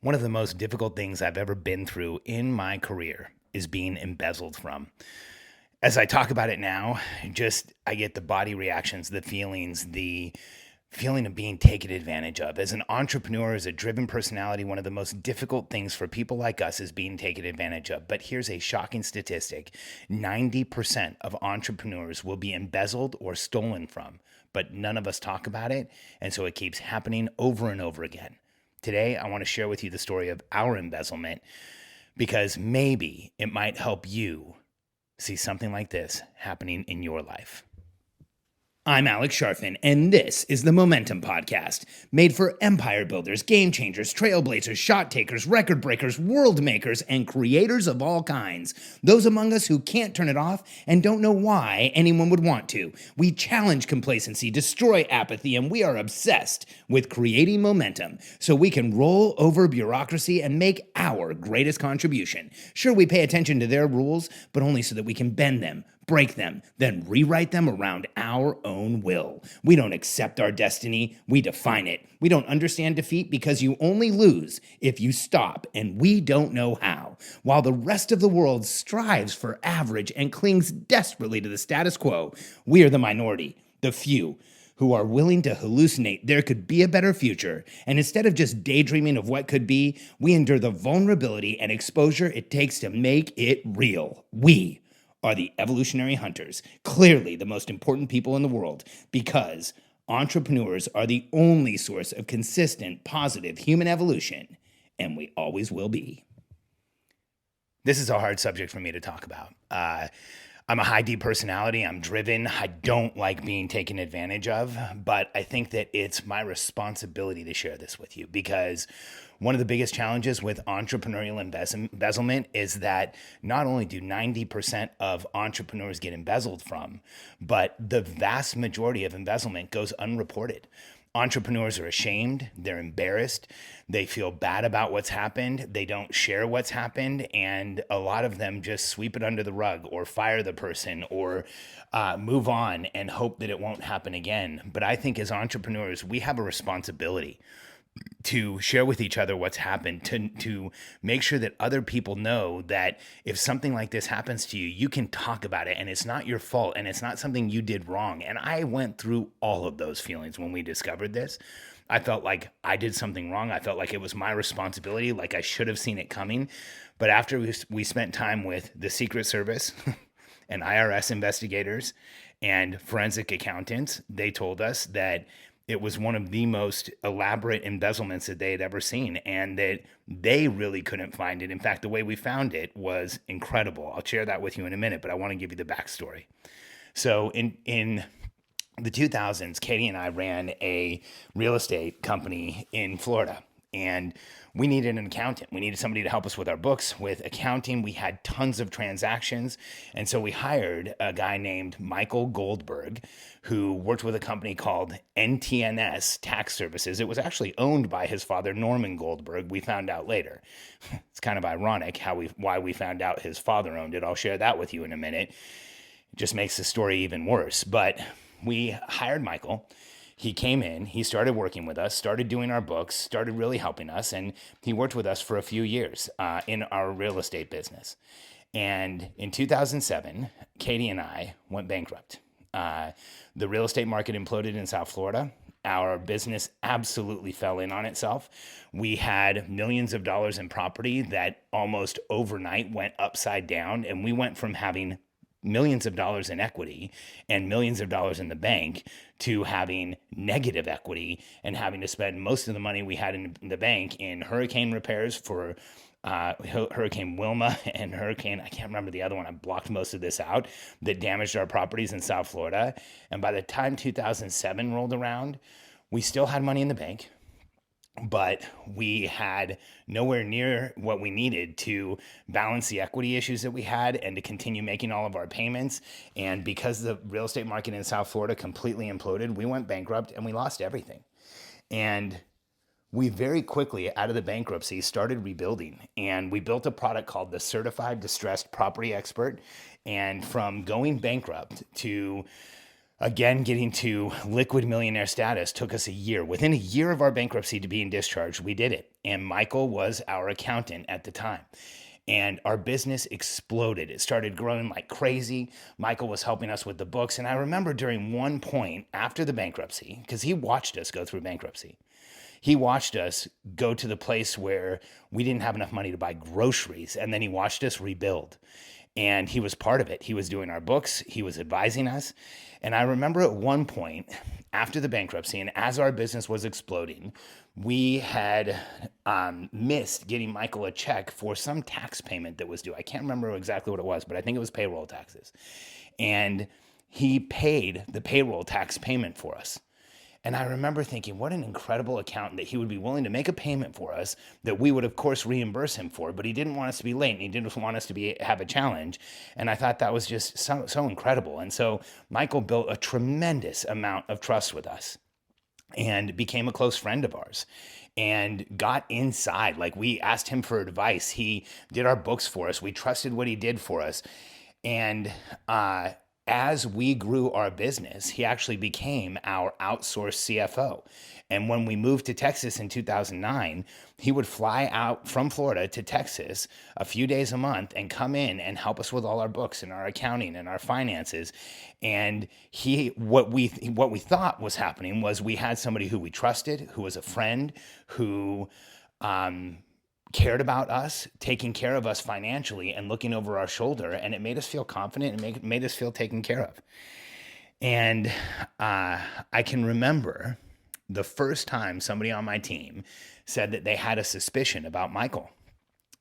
One of the most difficult things I've ever been through in my career is being embezzled from. As I talk about it now, I get the body reactions, the feelings, the feeling of being taken advantage of. As an entrepreneur, as a driven personality, one of the most difficult things for people like us is being taken advantage of. But here's a shocking statistic: 90% of entrepreneurs will be embezzled or stolen from, but none of us talk about it. And so it keeps happening over and over again. Today, I want to share with you the story of our embezzlement because maybe it might help you see something like this happening in your life. I'm Alex Sharfin, and this is the Momentum Podcast, made for empire builders, game changers, trailblazers, shot takers, record breakers, world makers, and creators of all kinds. Those among us who can't turn it off and don't know why anyone would want to. We challenge complacency, destroy apathy, and we are obsessed with creating momentum so we can roll over bureaucracy and make our greatest contribution. Sure, we pay attention to their rules, but only so that we can bend them, break them, then rewrite them around our own will. We don't accept our destiny, we define it. We don't understand defeat because you only lose if you stop, and we don't know how. While the rest of the world strives for average and clings desperately to the status quo, we are the minority, the few, who are willing to hallucinate there could be a better future. And instead of just daydreaming of what could be, we endure the vulnerability and exposure it takes to make it real. We are the evolutionary hunters, clearly the most important people in the world, because entrepreneurs are the only source of consistent, positive human evolution, and we always will be. This is a hard subject for me to talk about. I'm a high D personality. I'm driven. I don't like being taken advantage of, but I think that it's my responsibility to share this with you because one of the biggest challenges with entrepreneurial embezzlement is that not only do 90% of entrepreneurs get embezzled from, but the vast majority of embezzlement goes unreported. Entrepreneurs are ashamed, they're embarrassed, they feel bad about what's happened, they don't share what's happened, and a lot of them just sweep it under the rug or fire the person or move on and hope that it won't happen again. But I think as entrepreneurs, we have a responsibility to share with each other what's happened, to make sure that other people know that if something like this happens to you, you can talk about it and it's not your fault and it's not something you did wrong. And I went through all of those feelings when we discovered this. I felt like I did something wrong. I felt like it was my responsibility, like I should have seen it coming. But after we spent time with the Secret Service and IRS investigators and forensic accountants, they told us that it was one of the most elaborate embezzlements that they had ever seen, and that they really couldn't find it. In fact, the way we found it was incredible. I'll share that with you in a minute, but I want to give you the backstory. So in the 2000s, Katie and I ran a real estate company in Florida, and we needed an accountant. We needed somebody to help us with our books, with accounting. We had tons of transactions. And so we hired a guy named Michael Goldberg, who worked with a company called NTNS Tax Services. It was actually owned by his father, Norman Goldberg. We found out later. It's kind of ironic why we found out his father owned it. I'll share that with you in a minute. It just makes the story even worse. But we hired Michael. He came in, he started working with us, started doing our books, started really helping us, and he worked with us for a few years in our real estate business. And in 2007, Katie and I went bankrupt. The real estate market imploded in South Florida. Our business absolutely fell in on itself. We had millions of dollars in property that almost overnight went upside down, and we went from having millions of dollars in equity and millions of dollars in the bank to having negative equity and having to spend most of the money we had in the bank in hurricane repairs for Hurricane Wilma and I can't remember the other one. I blocked most of this out, that damaged our properties in South Florida. And by the time 2007 rolled around, we still had money in the bank, but we had nowhere near what we needed to balance the equity issues that we had and to continue making all of our payments. And because the real estate market in South Florida completely imploded, we went bankrupt and we lost everything. And we very quickly, out of the bankruptcy, started rebuilding. And we built a product called the Certified Distressed Property Expert. And from going bankrupt to Again, getting to liquid millionaire status took us a year. Within a year of our bankruptcy to being discharged, we did it. And Michael was our accountant at the time. And our business exploded. It started growing like crazy. Michael was helping us with the books. And I remember during one point after the bankruptcy, because he watched us go through bankruptcy, he watched us go to the place where we didn't have enough money to buy groceries. And then he watched us rebuild. And he was part of it. He was doing our books, he was advising us. And I remember at one point after the bankruptcy and as our business was exploding, we had missed getting Michael a check for some tax payment that was due. I can't remember exactly what it was, but I think it was payroll taxes. And he paid the payroll tax payment for us. And I remember thinking, what an incredible accountant that he would be willing to make a payment for us that we would, of course, reimburse him for. But he didn't want us to be late, and he didn't want us to have a challenge. And I thought that was just so incredible. And so Michael built a tremendous amount of trust with us and became a close friend of ours and got inside. Like, we asked him for advice. He did our books for us. We trusted what he did for us. And as we grew our business, he actually became our outsourced CFO. And when we moved to Texas in 2009, he would fly out from Florida to Texas a few days a month and come in and help us with all our books and our accounting and our finances. And what we thought was happening was we had somebody who we trusted, who was a friend, who cared about us, taking care of us financially and looking over our shoulder. And it made us feel confident and made us feel taken care of. And I can remember the first time somebody on my team said that they had a suspicion about Michael.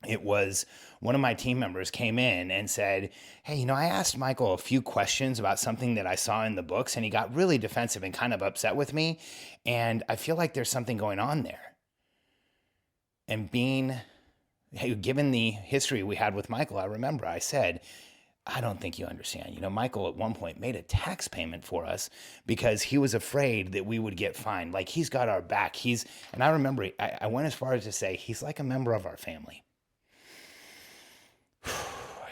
It was one of my team members came in and said, hey, I asked Michael a few questions about something that I saw in the books, and he got really defensive and kind of upset with me. And I feel like there's something going on there. And given the history we had with Michael, I remember I said, I don't think you understand. Michael at one point made a tax payment for us because he was afraid that we would get fined. Like, he's got our back. And I remember I went as far as to say, he's like a member of our family.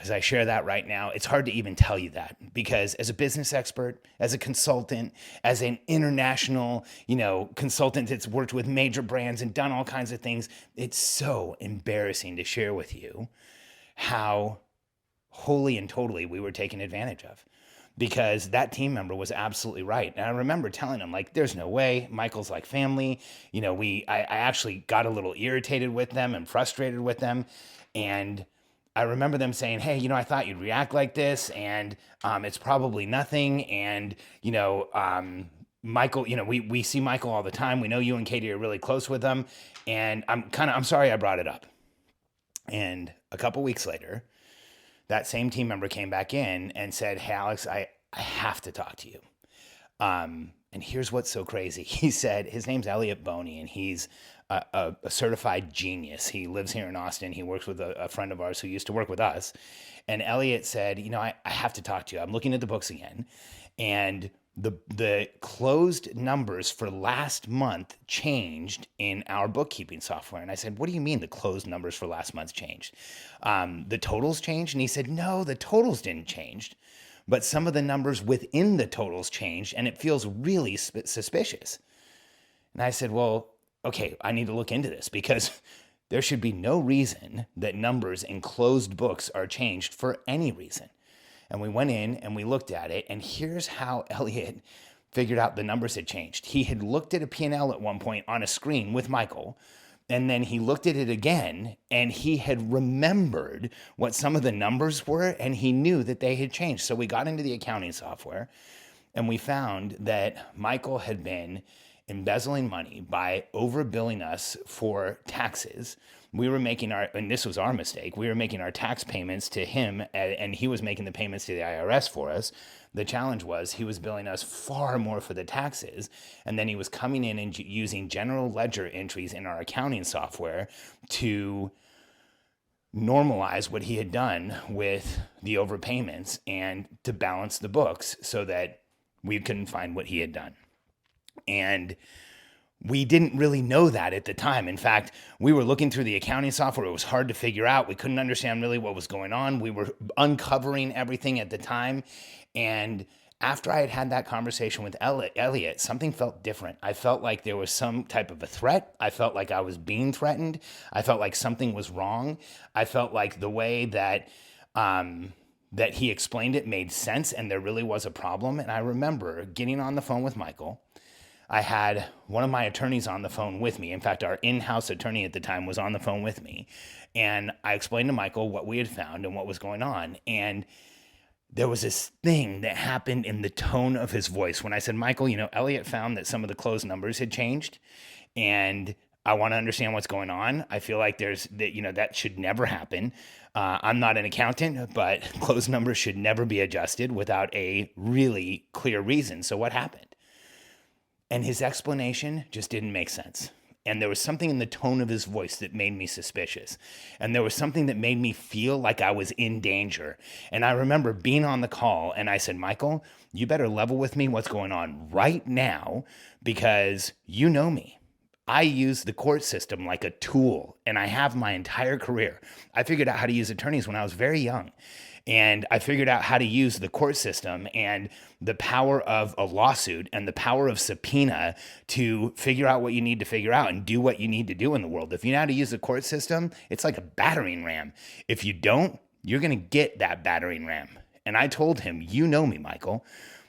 As I share that right now, it's hard to even tell you that, because as a business expert, as a consultant, as an international, consultant that's worked with major brands and done all kinds of things, it's so embarrassing to share with you how wholly and totally we were taken advantage of, because that team member was absolutely right. And I remember telling him, like, there's no way. Michael's like family. I actually got a little irritated with them and frustrated with them. And I remember them saying, hey, I thought you'd react like this, and it's probably nothing. And, Michael, we see Michael all the time. We know you and Katie are really close with him. And I'm sorry I brought it up. And a couple weeks later, that same team member came back in and said, hey, Alex, I have to talk to you. And here's what's so crazy. He said, his name's Elliot Boney, and he's a certified genius. He lives here in Austin. He works with a friend of ours who used to work with us. And Elliot said, I have to talk to you. I'm looking at the books again. And the closed numbers for last month changed in our bookkeeping software. And I said, what do you mean the closed numbers for last month changed? The totals changed? And he said, no, the totals didn't change, but some of the numbers within the totals changed, and it feels really suspicious. And I said, well, okay, I need to look into this, because there should be no reason that numbers in closed books are changed for any reason. And we went in and we looked at it, and here's how Elliot figured out the numbers had changed. He had looked at a P&L at one point on a screen with Michael, and then he looked at it again, and he had remembered what some of the numbers were, and he knew that they had changed. So we got into the accounting software, and we found that Michael had been embezzling money by overbilling us for taxes. We were making and this was our mistake, we were making our tax payments to him, and he was making the payments to the IRS for us. The challenge was he was billing us far more for the taxes, and then he was coming in and using general ledger entries in our accounting software to normalize what he had done with the overpayments and to balance the books so that we couldn't find what he had done. And we didn't really know that at the time. In fact, we were looking through the accounting software. It was hard to figure out. We couldn't understand really what was going on. We were uncovering everything at the time. And After I had had that conversation with Elliot, something felt different. I felt like there was some type of a threat. I felt like I was being threatened. I felt like something was wrong. I felt like the way that he explained it made sense and there really was a problem. And I remember getting on the phone with Michael. I had one of my attorneys on the phone with me. In fact, our in-house attorney at the time was on the phone with me. And I explained to Michael what we had found and what was going on. And there was this thing that happened in the tone of his voice when I said, Michael, Elliot found that some of the closed numbers had changed and I want to understand what's going on. I feel like that should never happen. I'm not an accountant, but closed numbers should never be adjusted without a really clear reason. So what happened? And his explanation just didn't make sense. And there was something in the tone of his voice that made me suspicious. And there was something that made me feel like I was in danger. And I remember being on the call and I said, Michael, you better level with me what's going on right now because you know me. I use the court system like a tool and I have my entire career. I figured out how to use attorneys when I was very young. And I figured out how to use the court system and the power of a lawsuit and the power of subpoena to figure out what you need to figure out and do what you need to do in the world. If you know how to use the court system, it's like a battering ram. If you don't, you're going to get that battering ram. And I told him, you know me, Michael.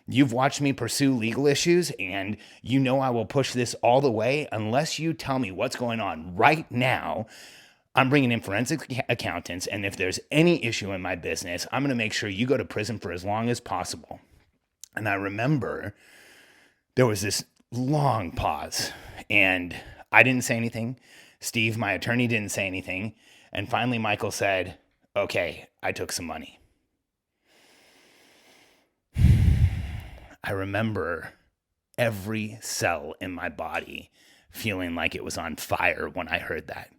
You've watched me pursue legal issues and you know I will push this all the way unless you tell me what's going on right now. I'm bringing in forensic accountants, and if there's any issue in my business, I'm going to make sure you go to prison for as long as possible. And I remember there was this long pause, and I didn't say anything. Steve, my attorney, didn't say anything. And finally, Michael said, okay, I took some money. I remember every cell in my body feeling like it was on fire when I heard that.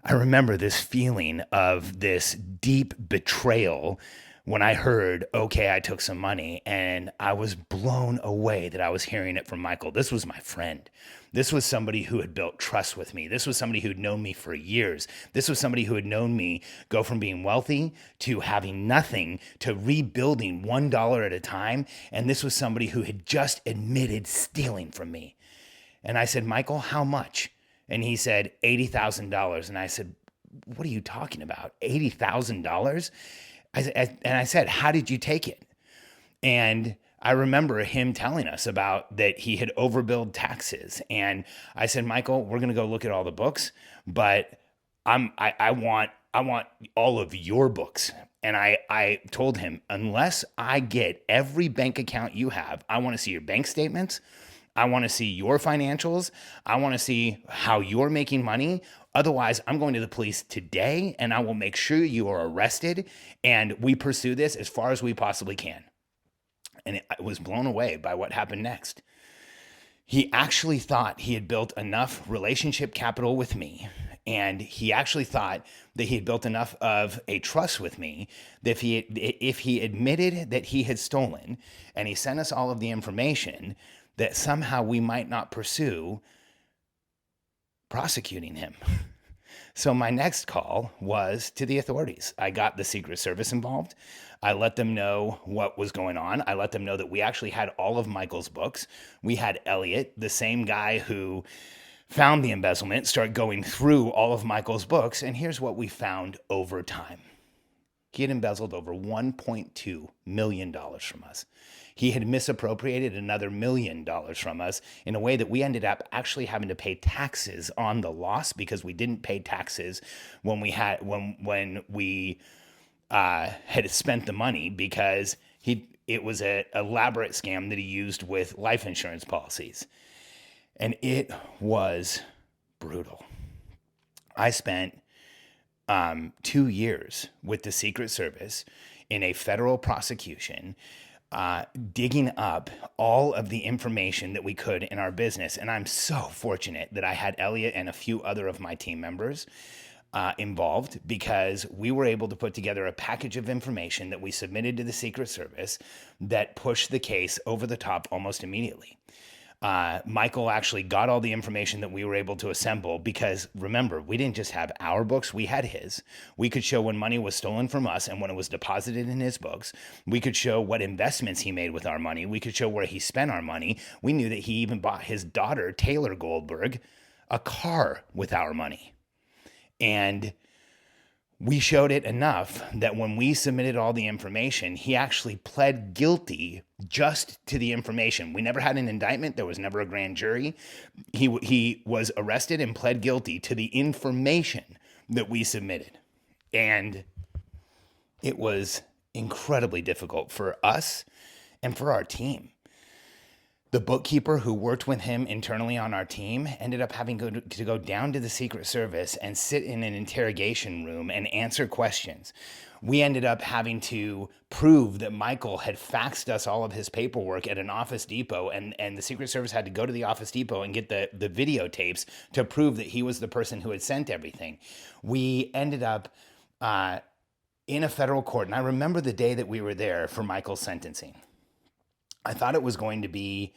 I remember this feeling of this deep betrayal when I heard, okay, I took some money, and I was blown away that I was hearing it from Michael. This was my friend. This was somebody who had built trust with me. This was somebody who'd known me for years. This was somebody who had known me go from being wealthy to having nothing to rebuilding $1 at a time. And this was somebody who had just admitted stealing from me. And I said, Michael, how much? And he said, $80,000. And I said, what are you talking about? $80,000? And I said, how did you take it? And I remember him telling us about that he had overbilled taxes. And I said, Michael, we're going to go look at all the books, but I want all of your books. And I told him, unless I get every bank account you have, I want to see your bank statements. I want to see your financials. I want to see how you're making money. Otherwise, I'm going to the police today and I will make sure you are arrested and we pursue this as far as we possibly can. And I was blown away by what happened next. He actually thought he had built enough relationship capital with me, and he actually thought that he had built enough of a trust with me that if he admitted that he had stolen and he sent us all of the information, that somehow we might not pursue prosecuting him. So my next call was to the authorities. I got the Secret Service involved. I let them know what was going on. I let them know that we actually had all of Michael's books. We had Elliot, the same guy who found the embezzlement, start going through all of Michael's books. And here's what we found over time. He had embezzled over $1.2 million from us. He had misappropriated another $1 million from us in a way that we ended up actually having to pay taxes on the loss because we didn't pay taxes when we had spent the money, because it was an elaborate scam that he used with life insurance policies. And it was brutal. I spent 2 years with the Secret Service in a federal prosecution, digging up all of the information that we could in our business. And I'm so fortunate that I had Elliot and a few other of my team members involved, because we were able to put together a package of information that we submitted to the Secret Service that pushed the case over the top almost immediately. Michael actually got all the information that we were able to assemble because remember, we didn't just have our books, we had his. We could show when money was stolen from us and when it was deposited in his books. We could show what investments he made with our money. We could show where he spent our money. We knew that he even bought his daughter, Taylor Goldberg, a car with our money. And we showed it enough that when we submitted all the information, he actually pled guilty just to the information. We never had an indictment. There was never a grand jury. He was arrested and pled guilty to the information that we submitted. And it was incredibly difficult for us and for our team. The bookkeeper who worked with him internally on our team ended up having to go down to the Secret Service and sit in an interrogation room and answer questions. We ended up having to prove that Michael had faxed us all of his paperwork at an Office Depot, and the Secret Service had to go to the Office Depot and get the videotapes to prove that he was the person who had sent everything. We ended up in a federal court, and I remember the day that we were there for Michael's sentencing. I thought it was going to be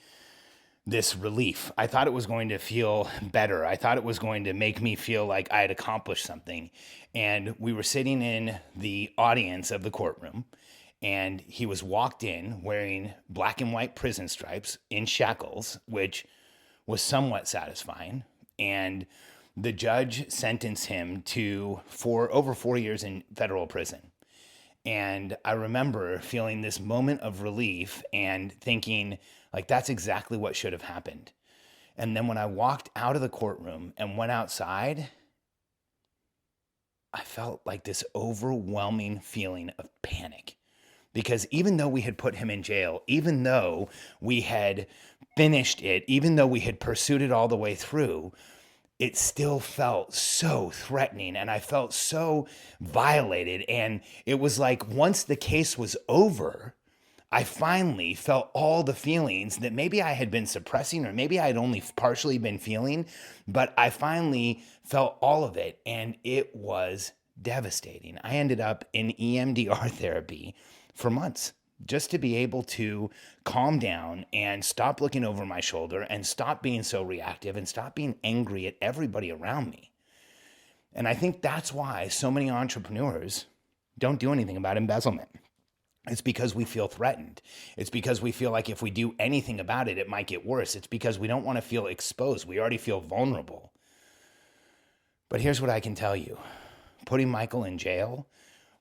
this relief. I thought it was going to feel better. I thought it was going to make me feel like I had accomplished something. And we were sitting in the audience of the courtroom, and he was walked in wearing black and white prison stripes in shackles, which was somewhat satisfying. And the judge sentenced him to over 4 years in federal prison. And I remember feeling this moment of relief and thinking, like, that's exactly what should have happened. And then when I walked out of the courtroom and went outside, I felt like this overwhelming feeling of panic. Because even though we had put him in jail, even though we had finished it, even though we had pursued it all the way through, it still felt so threatening, and I felt so violated. And it was like once the case was over, I finally felt all the feelings that maybe I had been suppressing, or maybe I had only partially been feeling, but I finally felt all of it, and it was devastating. I ended up in EMDR therapy for months, just to be able to calm down and stop looking over my shoulder and stop being so reactive and stop being angry at everybody around me. And I think that's why so many entrepreneurs don't do anything about embezzlement. It's because we feel threatened. It's because we feel like if we do anything about it, it might get worse. It's because we don't want to feel exposed. We already feel vulnerable. But here's what I can tell you. Putting Michael in jail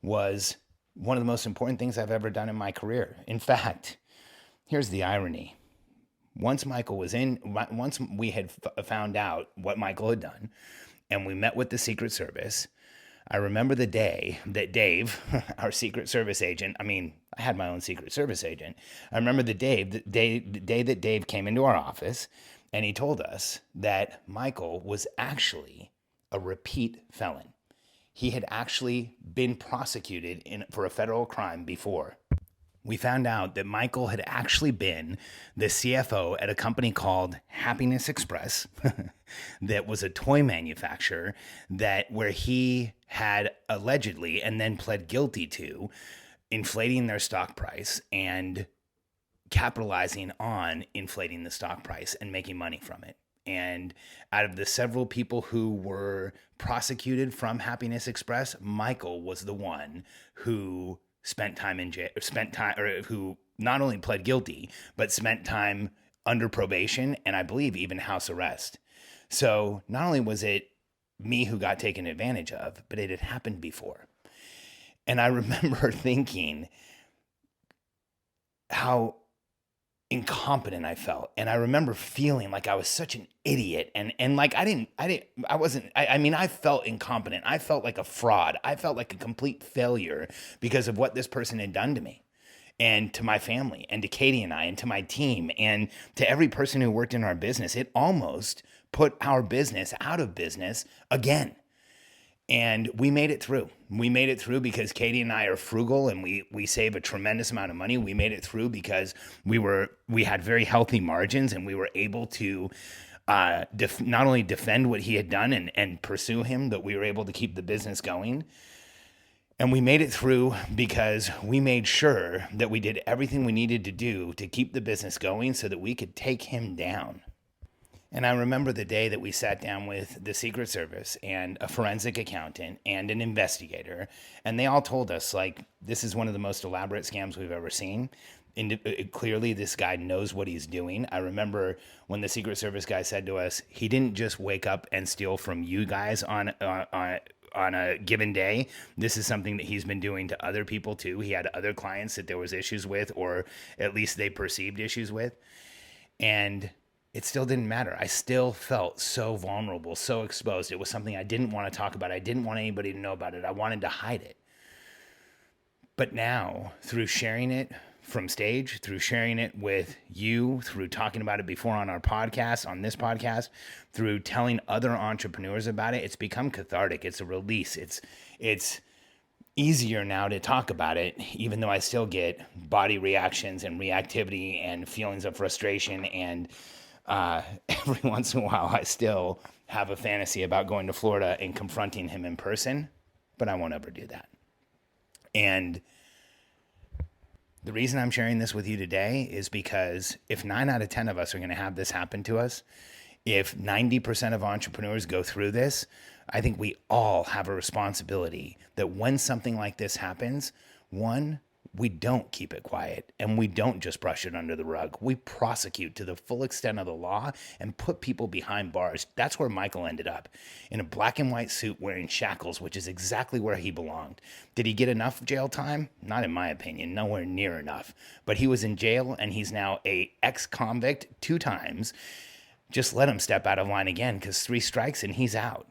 was one of the most important things I've ever done in my career. In fact, here's the irony. Once we had found out what Michael had done, and we met with the Secret Service, I remember the day that Dave, our Secret Service agent, I had my own Secret Service agent. I remember the day that Dave came into our office, and he told us that Michael was actually a repeat felon. He had actually been prosecuted for a federal crime before. We found out that Michael had actually been the CFO at a company called Happiness Express that was a toy manufacturer where he had allegedly and then pled guilty to inflating their stock price and capitalizing on inflating the stock price and making money from it. And out of the several people who were prosecuted from Happiness Express, Michael was the one who spent time in jail, who not only pled guilty, but spent time under probation and I believe even house arrest. So not only was it me who got taken advantage of, but it had happened before. And I remember thinking how incompetent I felt. And I remember feeling like I was such an idiot. And like, I felt incompetent. I felt like a fraud. I felt like a complete failure because of what this person had done to me and to my family and to Katie and I and to my team and to every person who worked in our business. It almost put our business out of business again. And we made it through. We made it through because Katie and I are frugal and we save a tremendous amount of money. We made it through because we had very healthy margins and we were able to not only defend what he had done and pursue him, but we were able to keep the business going. And we made it through because we made sure that we did everything we needed to do to keep the business going so that we could take him down. And I remember the day that we sat down with the Secret Service and a forensic accountant and an investigator, and they all told us, like, this is one of the most elaborate scams we've ever seen. And clearly, this guy knows what he's doing. I remember when the Secret Service guy said to us, he didn't just wake up and steal from you guys on a given day. This is something that he's been doing to other people too. He had other clients that there was issues with, or at least they perceived issues with. And it still didn't matter. I still felt so vulnerable, so exposed. It was something I didn't want to talk about. I didn't want anybody to know about it. I wanted to hide it. But now, through sharing it from stage, through sharing it with you, through talking about it before on our podcast, on this podcast, through telling other entrepreneurs about it, it's become cathartic. It's a release. It's easier now to talk about it, even though I still get body reactions and reactivity and feelings of frustration. And every once in a while, I still have a fantasy about going to Florida and confronting him in person, but I won't ever do that. And the reason I'm sharing this with you today is because if 9 out of 10 of us are going to have this happen to us, if 90% of entrepreneurs go through this, I think we all have a responsibility that when something like this happens, one, we don't keep it quiet and we don't just brush it under the rug. We prosecute to the full extent of the law and put people behind bars. That's where Michael ended up, in a black and white suit wearing shackles, which is exactly where he belonged. Did he get enough jail time? Not in my opinion, nowhere near enough. But he was in jail and he's now a ex-convict 2 times. Just let him step out of line again, because 3 strikes and he's out.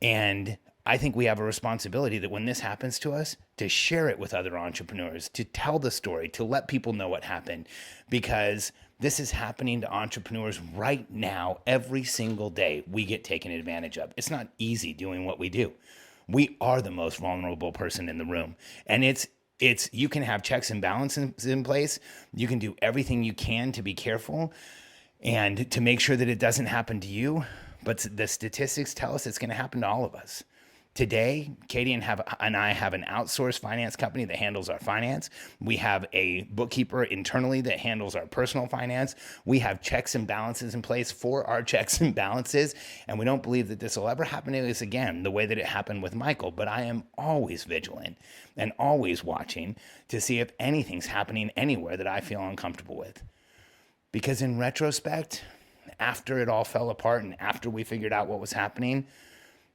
And I think we have a responsibility that when this happens to us, to share it with other entrepreneurs, to tell the story, to let people know what happened, because this is happening to entrepreneurs right now. Every single day we get taken advantage of. It's not easy doing what we do. We are the most vulnerable person in the room. And it's you can have checks and balances in place. You can do everything you can to be careful and to make sure that it doesn't happen to you. But the statistics tell us it's going to happen to all of us. Today, Katie and I have an outsourced finance company that handles our finance. We have a bookkeeper internally that handles our personal finance. We have checks and balances in place for our checks and balances. And we don't believe that this will ever happen to us again the way that it happened with Michael. But I am always vigilant and always watching to see if anything's happening anywhere that I feel uncomfortable with. Because in retrospect, after it all fell apart and after we figured out what was happening,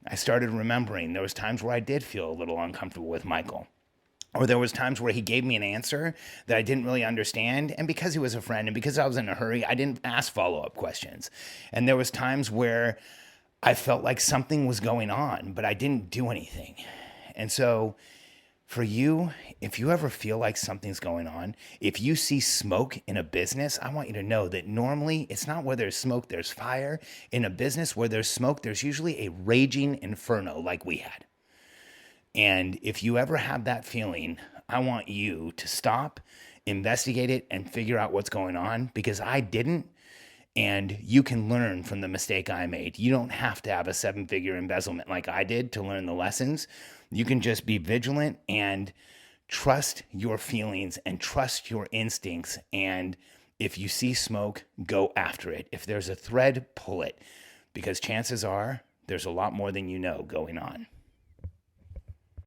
I started remembering there was times where I did feel a little uncomfortable with Michael. Or there was times where he gave me an answer that I didn't really understand. And because he was a friend and because I was in a hurry, I didn't ask follow-up questions. And there was times where I felt like something was going on, but I didn't do anything. And so for you, if you ever feel like something's going on, if you see smoke in a business, I want you to know that normally it's not where there's smoke, there's fire. In a business where there's smoke, there's usually a raging inferno like we had. And if you ever have that feeling, I want you to stop, investigate it, and figure out what's going on, because I didn't. And you can learn from the mistake I made. You don't have to have a 7-figure embezzlement like I did to learn the lessons. You can just be vigilant and trust your feelings and trust your instincts. And if you see smoke, go after it. If there's a thread, pull it, because chances are there's a lot more than you know going on.